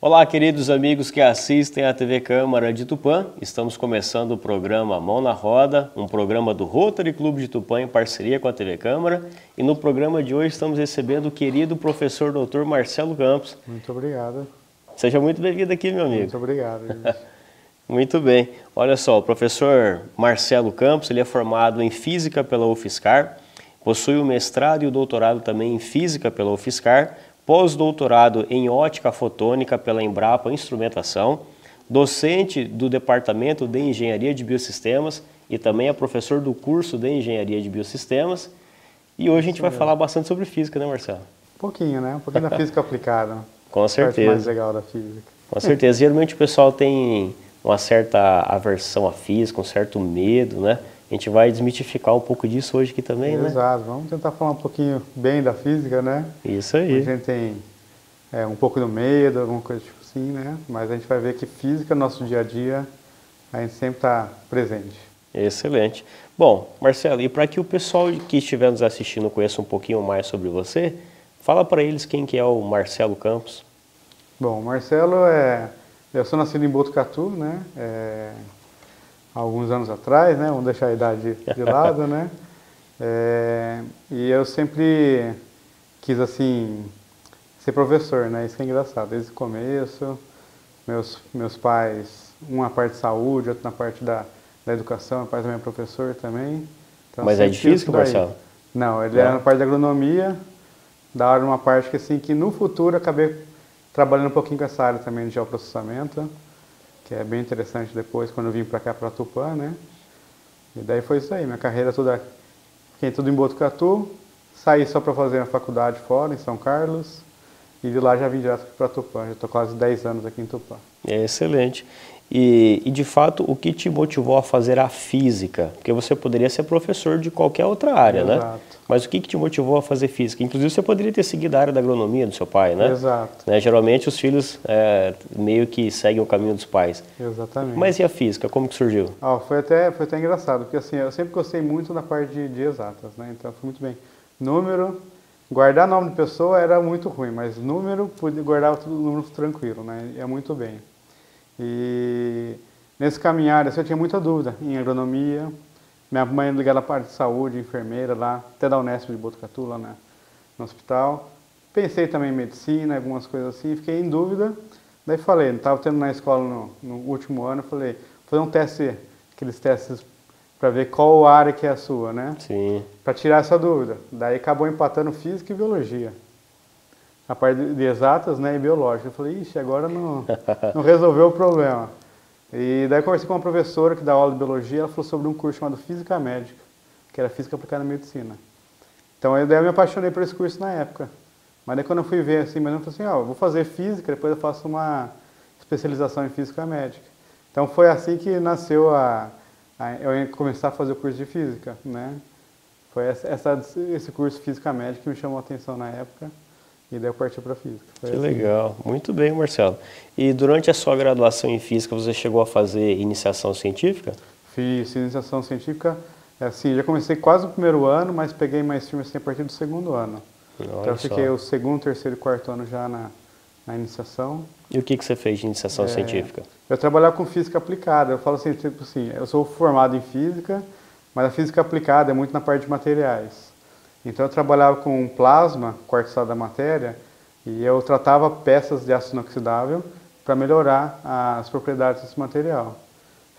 Olá, queridos amigos que assistem à TV Câmara de Tupã. Estamos começando o programa Mão na Roda, um programa do Rotary Clube de Tupã em parceria com a TV Câmara. E no programa de hoje estamos recebendo o querido professor Dr. Marcelo Campos. Muito obrigado. Seja muito bem-vindo aqui, meu amigo. Muito obrigado, gente. Muito bem. Olha só, o professor Marcelo Campos, ele é formado em Física pela UFSCar, possui o mestrado e o doutorado também em Física pela UFSCar, pós-doutorado em Ótica Fotônica pela Embrapa Instrumentação, docente do Departamento de Engenharia de Biosistemas e também é professor do curso de Engenharia de Biosistemas. E hoje a gente vai falar bastante sobre física, né, Marcelo? Um pouquinho, né? Um pouquinho da física aplicada. Com certeza. A parte mais legal da física. Com certeza. Geralmente o pessoal tem uma certa aversão à física, um certo medo, né? A gente vai desmitificar um pouco disso hoje aqui também, né? Exato. Vamos tentar falar um pouquinho bem da física, né? Isso aí. A gente tem um pouco do medo, alguma coisa tipo assim, né? Mas a gente vai ver que física, no nosso dia a dia, a gente sempre está presente. Excelente. Bom, Marcelo, e para que o pessoal que estiver nos assistindo conheça um pouquinho mais sobre você, fala para eles quem que é o Marcelo Campos. Bom, o Marcelo eu sou nascido em Botucatu, né? Há alguns anos atrás, né? Vamos deixar a idade de lado, né? E eu sempre quis, assim, ser professor, né? Isso é engraçado. Desde o começo, meus pais, um na parte de saúde, outro na parte da educação, meu pai também é professor também. Então, Mas é de física, Marcelo? Não, ele é na parte da agronomia, da hora uma parte que, assim, que no futuro eu acabei trabalhando um pouquinho com essa área também de geoprocessamento, que é bem interessante depois, quando eu vim para cá, para Tupã, né? E daí foi isso aí, minha carreira toda, fiquei tudo em Botucatu, saí só para fazer a faculdade fora, em São Carlos, e de lá já vim direto para Tupã, já estou quase 10 anos aqui em Tupã. É excelente. E de fato, o que te motivou a fazer a física? Porque você poderia ser professor de qualquer outra área, Exato. né? Mas o que te motivou a fazer física? Inclusive, você poderia ter seguido a área da agronomia do seu pai, né? Exato. Né? Geralmente, os filhos meio que seguem o caminho dos pais. Exatamente. Mas e a física? Como que surgiu? Foi até engraçado, porque assim, eu sempre gostei muito da parte de exatas, né? Então, foi muito bem. Número, guardar nome de pessoa era muito ruim, mas número, podia guardar o número tranquilo, né? Ia muito bem. E nesse caminhar, assim, eu tinha muita dúvida em agronomia. Minha mãe ligada à parte de saúde, enfermeira lá, até da Unesp de Botucatu, lá no hospital. Pensei também em medicina, algumas coisas assim, fiquei em dúvida. Daí falei, estava tendo na escola no último ano, falei, vou fazer um teste, aqueles testes para ver qual área que é a sua, né? Sim. Para tirar essa dúvida. Daí acabou empatando física e biologia. A parte de exatas, né, e biológica. Eu falei, ixi, agora não resolveu o problema. E daí eu conversei com uma professora que dá aula de biologia, ela falou sobre um curso chamado Física Médica, que era Física Aplicada à Medicina. Então daí eu me apaixonei por esse curso na época. Mas daí quando eu fui ver assim, mas eu falei assim, eu vou fazer Física, depois eu faço uma especialização em Física Médica. Então foi assim que nasceu eu ia começar a fazer o curso de Física, né? Foi esse curso Física Médica que me chamou a atenção na época. E daí eu parti para Física. Que legal. Muito bem, Marcelo. E durante a sua graduação em Física, você chegou a fazer iniciação científica? Fiz iniciação científica, assim, já comecei quase no primeiro ano, mas peguei mais firme assim, a partir do segundo ano. Então eu fiquei o segundo, terceiro e quarto ano já na iniciação. E o que você fez de iniciação científica? Eu trabalhava com física aplicada. Eu falo assim, tipo assim, eu sou formado em física, mas a física aplicada é muito na parte de materiais. Então eu trabalhava com plasma, quarto estado da matéria, e eu tratava peças de aço inoxidável para melhorar as propriedades desse material.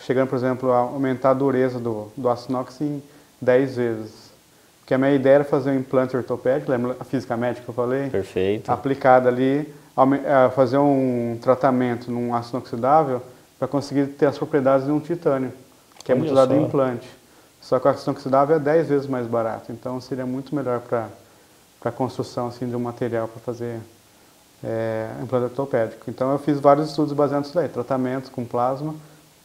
Chegando, por exemplo, a aumentar a dureza do aço inox em 10 vezes. Porque a minha ideia era fazer um implante ortopédico, lembra a física médica que eu falei? Perfeito. Aplicada ali, fazer um tratamento num aço inoxidável para conseguir ter as propriedades de um titânio, que é muito usado em implante. Só que o aço inoxidável é 10 vezes mais barato, então seria muito melhor para a construção assim, de um material para fazer implante ortopédico. Então eu fiz vários estudos baseados nisso daí, tratamentos com plasma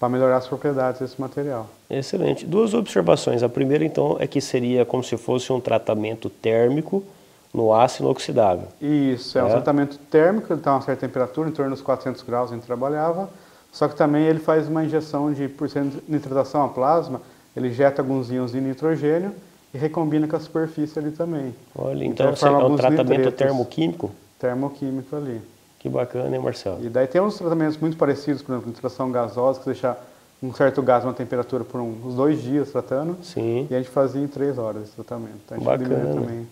para melhorar as propriedades desse material. Excelente. Duas observações. A primeira, então, é que seria como se fosse um tratamento térmico no aço inoxidável. Isso, é um tratamento térmico, ele está a uma certa temperatura, em torno dos 400 graus a gente trabalhava, só que também ele faz uma injeção por ser nitratação a plasma, ele injeta alguns íons de nitrogênio e recombina com a superfície ali também. Olha, então é um tratamento termoquímico? Termoquímico ali. Que bacana, hein, Marcelo? E daí tem uns tratamentos muito parecidos, por exemplo, nitração gasosa, que deixa um certo gás numa temperatura por uns 2 dias tratando. Sim. E a gente fazia em 3 horas esse tratamento. Então a gente diminui Bacana. também.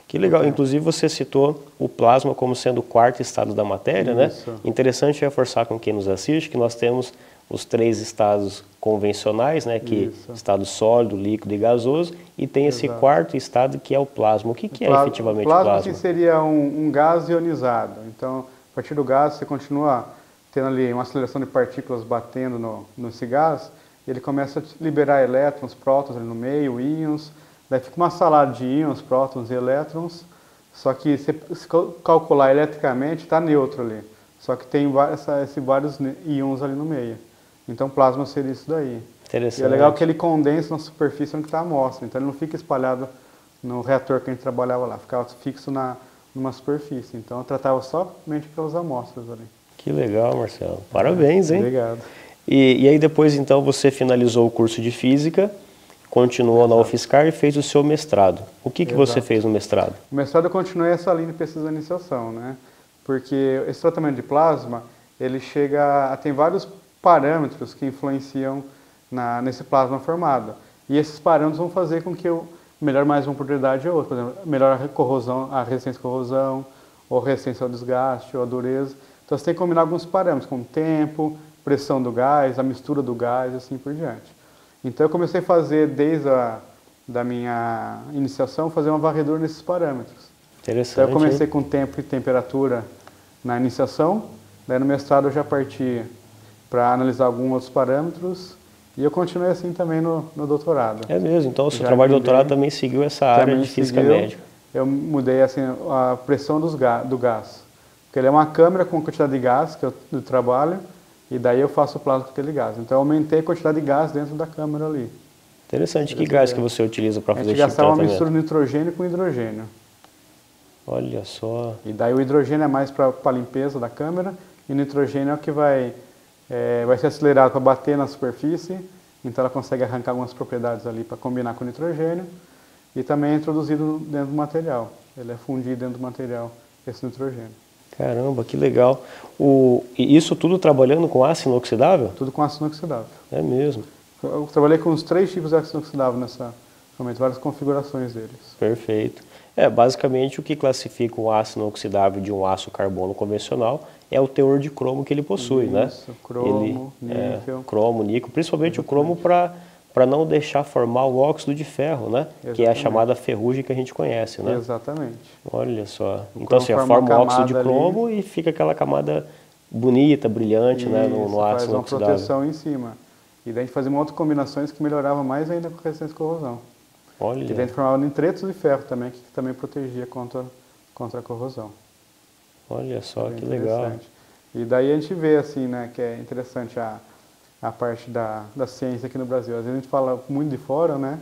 Que legal. Inclusive você citou o plasma como sendo o quarto estado da matéria, Isso. né? Interessante reforçar com quem nos assiste que nós temos os 3 estados convencionais, né? Que Isso. estado sólido, líquido e gasoso, e tem esse Exato. quarto estado que é o plasma. O que é efetivamente o plasma? plasma? Assim, seria um gás ionizado. Então, a partir do gás, você continua tendo ali uma aceleração de partículas batendo nesse gás, e ele começa a liberar elétrons, prótons ali no meio, íons. Daí fica uma salada de íons, prótons e elétrons, só que se calcular eletricamente está neutro ali. Só que tem vários íons ali no meio. Então plasma seria isso daí. Interessante. E é legal que ele condensa na superfície onde está a amostra, então ele não fica espalhado no reator que a gente trabalhava lá, ficava fixo numa superfície. Então eu tratava somente aquelas amostras ali. Que legal, Marcelo. Parabéns, hein? Obrigado. E aí depois então você finalizou o curso de Física, continuou na UFSCar e fez o seu mestrado. O que você fez no mestrado? O mestrado eu continuei essa linha de pesquisa de iniciação, né? Porque esse tratamento de plasma, ele tem vários parâmetros que influenciam nesse plasma formado. E esses parâmetros vão fazer com que eu melhore mais uma propriedade ou outra. Por exemplo, melhor a corrosão, a resistência à corrosão, ou resistência ao desgaste, ou a dureza. Então você tem que combinar alguns parâmetros, como tempo, pressão do gás, a mistura do gás e assim por diante. Então eu comecei a fazer, desde da minha iniciação, fazer uma varredura nesses parâmetros. Interessante. Então eu comecei com tempo e temperatura na iniciação, daí no mestrado eu já parti para analisar alguns outros parâmetros e eu continuei assim também no doutorado. É mesmo, então o seu trabalho de doutorado também seguiu essa área de física médica. Eu mudei assim, a pressão do gás, porque ele é uma câmara com a quantidade de gás que eu trabalho e daí eu faço o plasma com aquele gás. Então eu aumentei a quantidade de gás dentro da câmara ali. Interessante. Que gás que você utiliza para fazer esse tipo de tratamento? A gente gastava uma tratamento? mistura de nitrogênio com hidrogênio. Olha só. E daí o hidrogênio é mais para a limpeza da câmara e o nitrogênio é o que vai ser acelerado para bater na superfície, então ela consegue arrancar algumas propriedades ali para combinar com o nitrogênio e também é introduzido dentro do material. Ele é fundido dentro do material, esse nitrogênio. Caramba, que legal. E isso tudo trabalhando com ácido inoxidável? Tudo com ácido inoxidável. É mesmo. Eu trabalhei com os 3 tipos de ácido inoxidável realmente várias configurações deles. Perfeito. Basicamente o que classifica um ácido inoxidável de um aço carbono convencional é o teor de cromo que ele possui, né? Cromo, níquel. Cromo, níquel, principalmente o cromo para não deixar formar o óxido de ferro, né? Exatamente. Que é a chamada ferrugem que a gente conhece, né? Exatamente. Olha só. Então assim, forma o óxido de cromo e fica aquela camada bonita, brilhante, né? No ácido inoxidável. Faz uma proteção em cima. E daí a gente fazia uma outra combinações que melhorava mais ainda com a resistência à corrosão. Olha. E daí a gente formava nitretos de ferro também, que também protegia contra a corrosão. Olha só, que legal. E daí a gente vê assim, né, que é interessante a parte da ciência aqui no Brasil. Às vezes a gente fala muito de fora, né,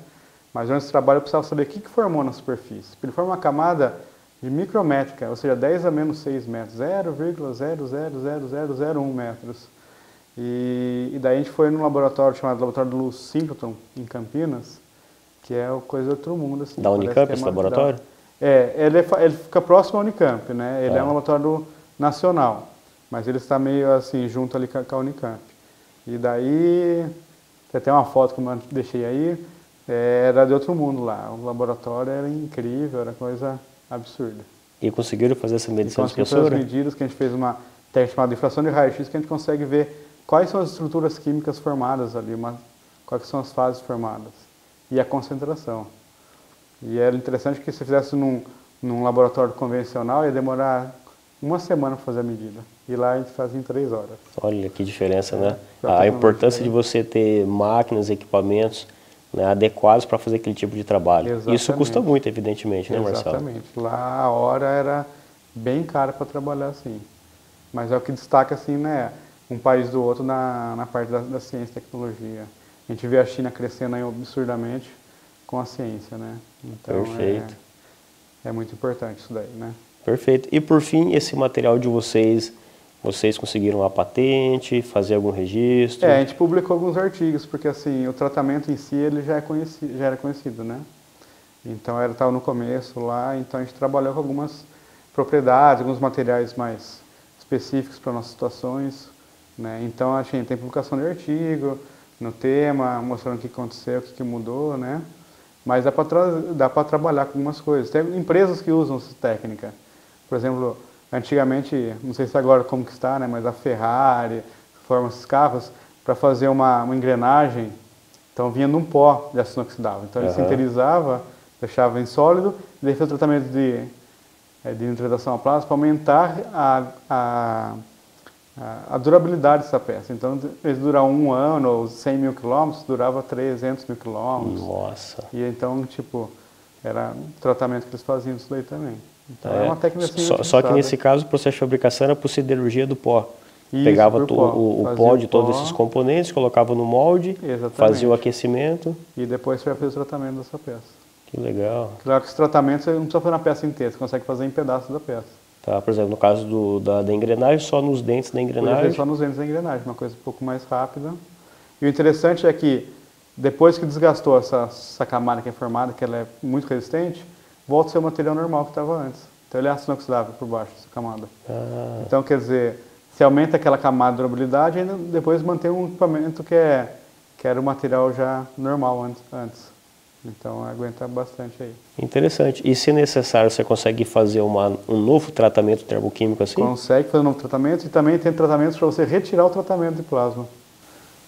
mas durante esse trabalho eu precisava saber o que formou na superfície. Ele forma uma camada de micrométrica, ou seja, 10 a menos 6 metros, 0,00001 metros. E daí a gente foi num laboratório chamado Laboratório do Luz Simpleton, em Campinas, que é coisa de outro mundo. Assim, da Unicamp esse laboratório? Ele fica próximo à Unicamp, né? Ele é um laboratório nacional, mas ele está meio assim, junto ali com a Unicamp. E daí, tem até uma foto que eu deixei aí, era de outro mundo lá. O laboratório era incrível, era coisa absurda. E conseguiram fazer essa medição de espessura? Conseguimos fazer as medidas, que a gente fez uma técnica chamada difração de raio-x, que a gente consegue ver quais são as estruturas químicas formadas ali, quais são as fases formadas e a concentração. E era interessante que se fizesse num laboratório convencional ia demorar uma semana para fazer a medida. E lá a gente fazia em 3 horas. Olha que diferença, né? A importância de você ter máquinas, equipamentos, né, adequados para fazer aquele tipo de trabalho. Exatamente. Isso custa muito, evidentemente, né, Marcelo? Exatamente. Lá a hora era bem cara para trabalhar assim. Mas é o que destaca assim, né, um país do outro na parte da ciência e tecnologia. A gente vê a China crescendo aí absurdamente com a ciência, né? Então, perfeito. É muito importante isso daí, né? Perfeito. E por fim, esse material de vocês conseguiram a patente, fazer algum registro? A gente publicou alguns artigos, porque assim, o tratamento em si ele já era conhecido, né? Então estava no começo lá, então a gente trabalhou com algumas propriedades, alguns materiais mais específicos para nossas situações, né? Então, a gente tem publicação de artigo, no tema, mostrando o que aconteceu, o que mudou, né? Mas dá para trabalhar com algumas coisas. Tem empresas que usam essa técnica. Por exemplo, antigamente, não sei se agora como que está, né? Mas a Ferrari forma esses carros para fazer uma engrenagem. Então vinha num pó de aço inoxidável. Então ele sinterizava, deixava em sólido, e daí fez o tratamento de nitratação a plasma para aumentar a durabilidade dessa peça. Então, em vez de durar 1 ano ou 100 mil quilômetros, durava 300 mil quilômetros. Nossa! E então, tipo, era um tratamento que eles faziam isso daí também. Então, é uma técnica assim, só que nesse caso, o processo de fabricação era por siderurgia do pó. Isso, pegava o pó de todos esses componentes, colocava no molde, fazia o aquecimento. E depois você fez o tratamento dessa peça. Que legal. Claro que esse tratamento você não precisa fazer na peça inteira, você consegue fazer em pedaços da peça. Tá, por exemplo, no caso da engrenagem, só nos dentes da engrenagem? Só nos dentes da engrenagem, uma coisa um pouco mais rápida. E o interessante é que, depois que desgastou essa camada que é formada, que ela é muito resistente, volta a ser o material normal que estava antes. Então ele é ácido inoxidável por baixo dessa camada. Então, quer dizer, você aumenta aquela camada de durabilidade e ainda depois mantém um equipamento que era o material já normal antes. Então aguenta bastante aí. Interessante. E se necessário, você consegue fazer um novo tratamento termoquímico assim? Consegue fazer um novo tratamento e também tem tratamentos para você retirar o tratamento de plasma.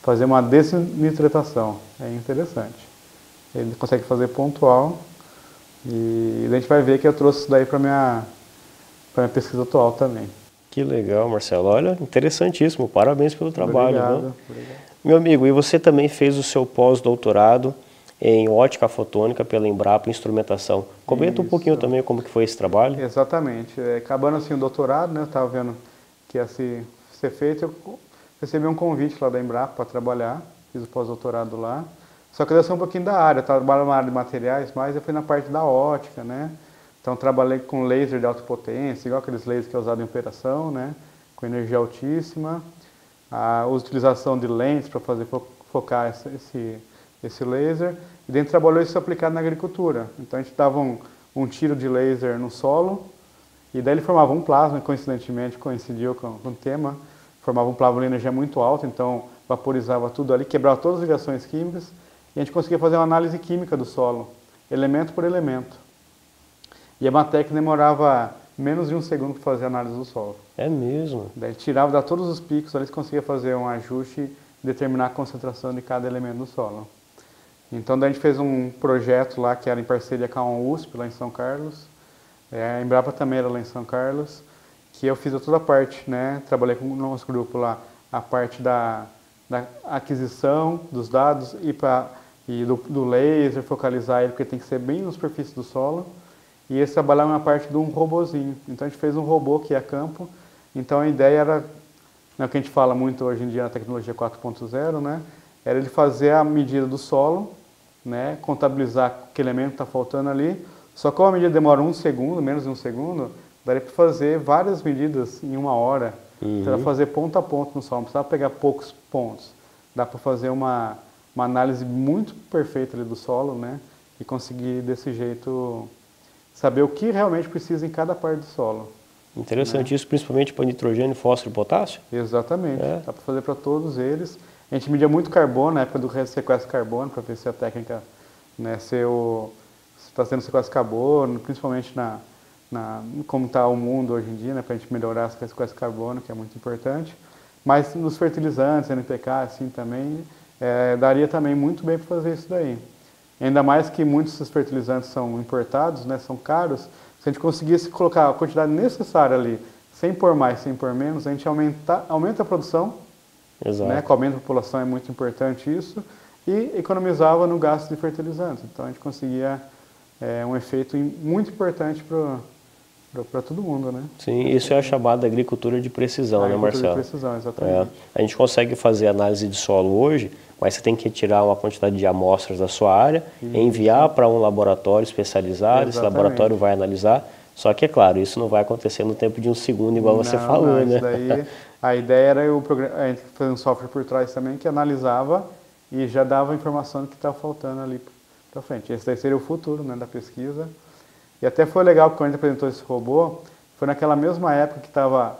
Fazer uma desnitratação. É interessante. Ele consegue fazer pontual e a gente vai ver que eu trouxe isso daí para minha pesquisa atual também. Que legal, Marcelo. Olha, interessantíssimo. Parabéns pelo trabalho. Obrigado. Meu amigo, e você também fez o seu pós-doutorado em ótica fotônica pela Embrapa Instrumentação. Comenta um pouquinho também como que foi esse trabalho. Exatamente. Acabando assim o doutorado, né, eu estava vendo que ia ser feito, eu recebi um convite lá da Embrapa para trabalhar, fiz o pós-doutorado lá. Só que eu sou um pouquinho da área, eu trabalho na área de materiais, mas eu fui na parte da ótica, né? Então trabalhei com laser de alta potência, igual aqueles lasers que é usado em operação, né? Com energia altíssima. A utilização de lentes para fazer focar esse laser. E dentro trabalhou isso aplicado na agricultura. Então a gente dava um tiro de laser no solo e daí ele formava um plasma, coincidentemente coincidiu com o tema, formava um plasma de energia muito alta, então vaporizava tudo ali, quebrava todas as ligações químicas e a gente conseguia fazer uma análise química do solo, elemento por elemento. E a Matec demorava menos de 1 segundo para fazer a análise do solo. É mesmo? Daí tirava, dava todos os picos, ali você conseguia fazer um ajuste e determinar a concentração de cada elemento do solo. Então daí a gente fez um projeto lá que era em parceria com a USP, lá em São Carlos. A Embrapa também era lá em São Carlos, que eu fiz toda a parte, né? Trabalhei com o nosso grupo lá, a parte da aquisição dos dados e do laser, focalizar ele, porque tem que ser bem na superfície do solo. E esse trabalhava na parte de um robozinho. Então a gente fez um robô que ia a campo. Então a ideia era, né, o que a gente fala muito hoje em dia na tecnologia 4.0, né? Era ele fazer a medida do solo, né, contabilizar que elemento está faltando ali. Só que como a medida demora 1 segundo, menos de 1 segundo, daria para fazer várias medidas em 1 hora. Para fazer ponto a ponto no solo, não precisava pegar poucos pontos. Dá para fazer uma análise muito perfeita ali do solo, né, e conseguir desse jeito saber o que realmente precisa em cada parte do solo. Interessante, né? Isso principalmente para nitrogênio, fósforo e potássio? Exatamente, dá para fazer para todos eles. A gente media muito carbono, na época do sequestro de carbono, para ver se a técnica, né, se está sendo sequestro de carbono, principalmente como está o mundo hoje em dia, né, para a gente melhorar esse sequestro de carbono, que é muito importante. Mas nos fertilizantes, NPK, assim também, daria também muito bem para fazer isso daí. Ainda mais que muitos desses fertilizantes são importados, né, são caros. Se a gente conseguisse colocar a quantidade necessária ali, sem pôr mais, sem pôr menos, a gente aumenta a produção. Exato. Né, com o aumento da população é muito importante isso, e economizava no gasto de fertilizantes. Então a gente conseguia um efeito muito importante para todo mundo, né? Sim, isso é a chamada agricultura de precisão, né, Marcelo? Agricultura de precisão, exatamente. A gente consegue fazer análise de solo hoje, mas você tem que retirar uma quantidade de amostras da sua área, enviar para um laboratório especializado, esse laboratório vai analisar. Só que, é claro, isso não vai acontecer no tempo de 1 segundo, igual você falou, né? Isso daí, a ideia era a gente fazer um software por trás também que analisava e já dava a informação do que estava faltando ali para frente. Esse daí seria o futuro, né, da pesquisa. E até foi legal, porque quando a gente apresentou esse robô, foi naquela mesma época que estava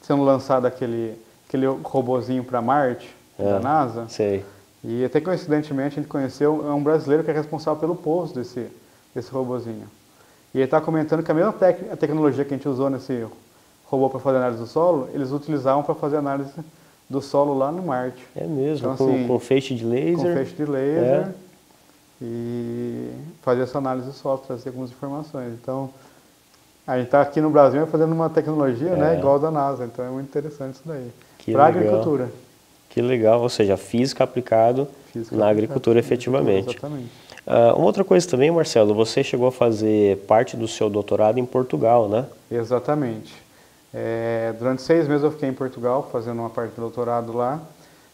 sendo lançado aquele robozinho para Marte, da NASA. Sei. E até coincidentemente a gente conheceu um brasileiro que é responsável pelo pouso desse robozinho. E ele está comentando que a mesma tecnologia que a gente usou nesse robô para fazer análise do solo, eles utilizavam para fazer análise do solo lá no Marte. É mesmo, então, assim, com feixe de laser. Com feixe de laser. E fazer essa análise do solo, trazer algumas informações. Então, a gente está aqui no Brasil fazendo uma tecnologia né, igual a da NASA, então é muito interessante isso daí. Para a agricultura. Que legal, ou seja, física aplicado na agricultura efetivamente. Exatamente. Uma outra coisa também, Marcelo, você chegou a fazer parte do seu doutorado em Portugal, né? Exatamente. Durante 6 meses eu fiquei em Portugal fazendo uma parte do doutorado lá.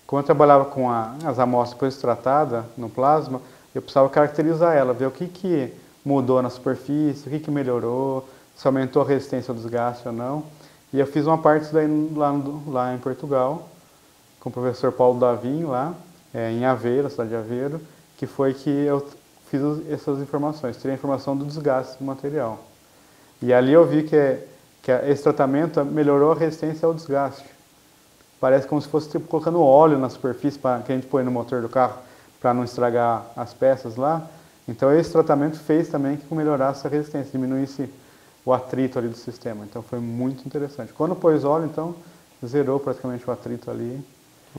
Como eu trabalhava com as amostras depois tratadas no plasma, eu precisava caracterizar ela, ver o que mudou na superfície, o que melhorou, se aumentou a resistência ao desgaste ou não. E eu fiz uma parte disso daí lá em Portugal, com o professor Paulo Davinho lá, em Aveiro, cidade de Aveiro, que foi que eu fiz essas informações, tirei a informação do desgaste do material. E ali eu vi que esse tratamento melhorou a resistência ao desgaste. Parece como se fosse tipo, colocando óleo na superfície que a gente põe no motor do carro para não estragar as peças lá. Então esse tratamento fez também que melhorasse a resistência, diminuísse o atrito ali do sistema. Então foi muito interessante. Quando pôs óleo, então, zerou praticamente o atrito ali.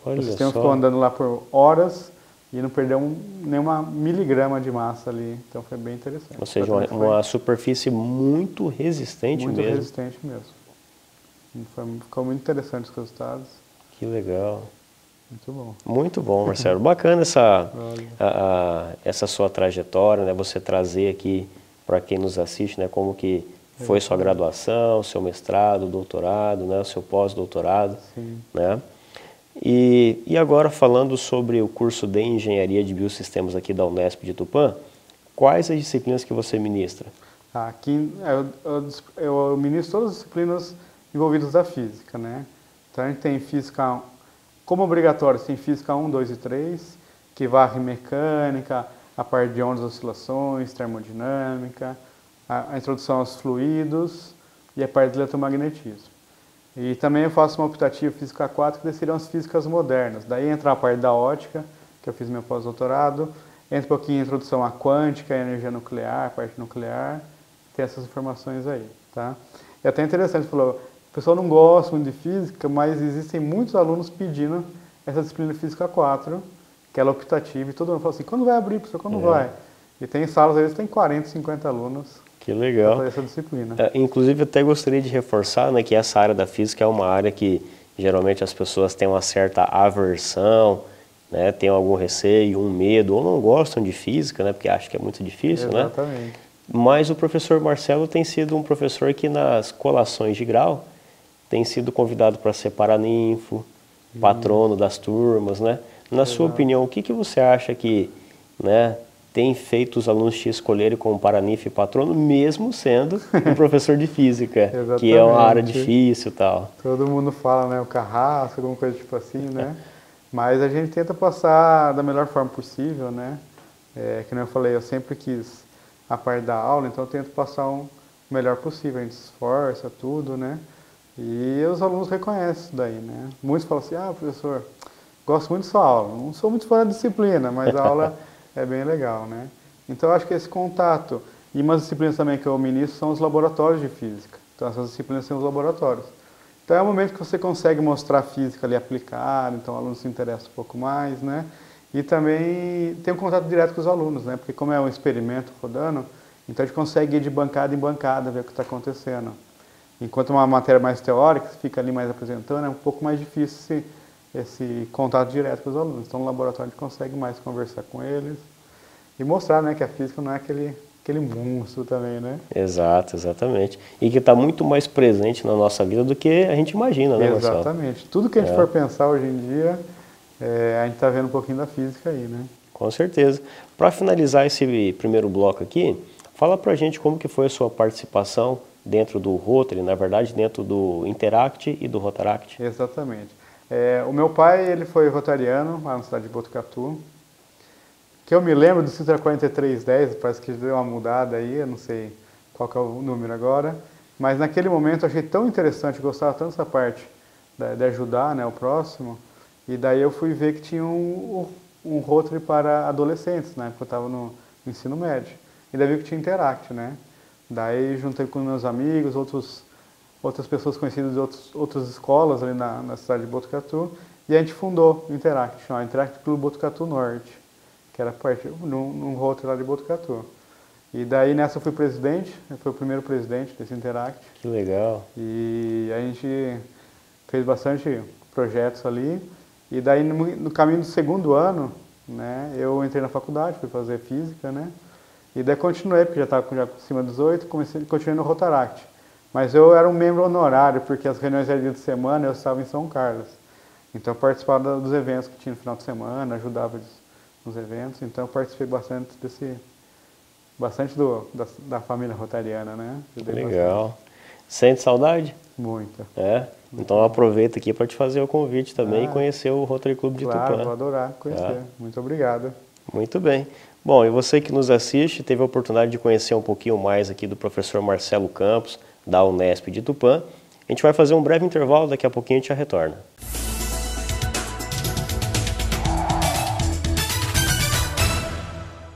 Olha o sistema só. ficou andando lá por horas e não perdeu nenhuma miligrama de massa ali. Então foi bem interessante. Ou seja, uma superfície muito resistente mesmo. Muito resistente mesmo. Ficou muito interessante os resultados. Que legal. Muito bom. Muito bom, Marcelo. Bacana essa sua trajetória, né? Você trazer aqui para quem nos assiste, né? Como que foi sua graduação, seu mestrado, doutorado, né? O seu pós-doutorado, né? E agora falando sobre o curso de Engenharia de Biosistemas aqui da Unesp de Tupã, quais as disciplinas que você ministra? Aqui eu ministro todas as disciplinas envolvidas da física, né? Então a gente tem física, como obrigatório, tem física 1, 2 e 3, que varre mecânica, a parte de ondas, oscilações, termodinâmica, a introdução aos fluidos e a parte de eletromagnetismo. E também eu faço uma optativa física 4, que seriam as físicas modernas. Daí entra a parte da ótica, que eu fiz meu pós-doutorado, entra um pouquinho a introdução à quântica, a energia nuclear, a parte nuclear, tem essas informações aí, tá? E até interessante, falou, o pessoal não gosta muito de física, mas existem muitos alunos pedindo essa disciplina de física 4, que ela é optativa, e todo mundo fala assim, quando vai abrir, professor, quando vai? E tem salas, às vezes tem 40, 50 alunos. Que legal. Para fazer essa disciplina. Inclusive, eu até gostaria de reforçar, né, que essa área da física é uma área que geralmente as pessoas têm uma certa aversão, né, têm algum receio, um medo, ou não gostam de física, né, porque acham que é muito difícil, né? Exatamente. Mas o professor Marcelo tem sido um professor que nas colações de grau tem sido convidado para ser paraninfo, patrono das turmas, né? Na sua opinião, o que você acha que, né, tem feito os alunos te escolherem como paraninfo e patrono, mesmo sendo um professor de física, que é uma área difícil e tal? Todo mundo fala, né, o carrasco, alguma coisa tipo assim, né? Mas a gente tenta passar da melhor forma possível, né? Que nem eu falei, eu sempre quis a parte da aula, então eu tento passar o melhor possível, a gente se esforça, tudo, né? E os alunos reconhecem isso daí, né? Muitos falam assim, professor, gosto muito da sua aula, não sou muito fã da disciplina, mas a aula é bem legal, né? Então eu acho que esse contato, e umas disciplinas também que eu ministro são os laboratórios de física. Então essas disciplinas são os laboratórios. Então é o momento que você consegue mostrar a física ali aplicada, então o aluno se interessa um pouco mais, né? E também tem um contato direto com os alunos, né? Porque como é um experimento rodando, então a gente consegue ir de bancada em bancada, ver o que está acontecendo. Enquanto uma matéria mais teórica, você fica ali mais apresentando, é um pouco mais difícil esse contato direto com os alunos. Então no laboratório a gente consegue mais conversar com eles e mostrar, né, que a física não é aquele monstro também, né? Exato, exatamente. E que está muito mais presente na nossa vida do que a gente imagina, né, Marcelo? Exatamente. Tudo que a gente for pensar hoje em dia, a gente está vendo um pouquinho da física aí, né? Com certeza. Para finalizar esse primeiro bloco aqui, fala pra gente como que foi a sua participação dentro do Rotary, na verdade, dentro do Interact e do Rotaract. Exatamente. O meu pai, ele foi rotariano, lá na cidade de Botucatu. Que eu me lembro do Citra 4310, parece que deu uma mudada aí, eu não sei qual que é o número agora. Mas naquele momento eu achei tão interessante, gostava tanto dessa parte de ajudar, né, o próximo, e daí eu fui ver que tinha um Rotary para adolescentes, né, porque eu estava no ensino médio. E daí vi que tinha Interact, né. Daí juntei com meus amigos, outras pessoas conhecidas de outras escolas ali na cidade de Botucatu, e a gente fundou o Interact, chamado Interact Clube Botucatu Norte, que era parte num Rotary lá de Botucatu. E daí nessa eu fui presidente, eu fui o primeiro presidente desse Interact. Que legal. E a gente fez bastante projetos ali. E daí no caminho do segundo ano, né, eu entrei na faculdade, fui fazer física, né? E daí continuei, porque já estava acima dos 18, continuei no Rotaract. Mas eu era um membro honorário, porque as reuniões eram dia de semana, eu estava em São Carlos. Então eu participava dos eventos que tinha no final de semana, ajudava nos eventos, então eu participei bastante da família rotariana, né? Legal. Bastante. Sente saudade? Muita. É? Então aproveita aqui para te fazer o convite também e conhecer o Rotary Clube de Claro, Tupã. vou adorar conhecer. Tá. Muito obrigado. Muito bem. Bom, e você que nos assiste, teve a oportunidade de conhecer um pouquinho mais aqui do professor Marcelo Campos, da Unesp de Tupã. A gente vai fazer um breve intervalo, daqui a pouquinho a gente já retorna.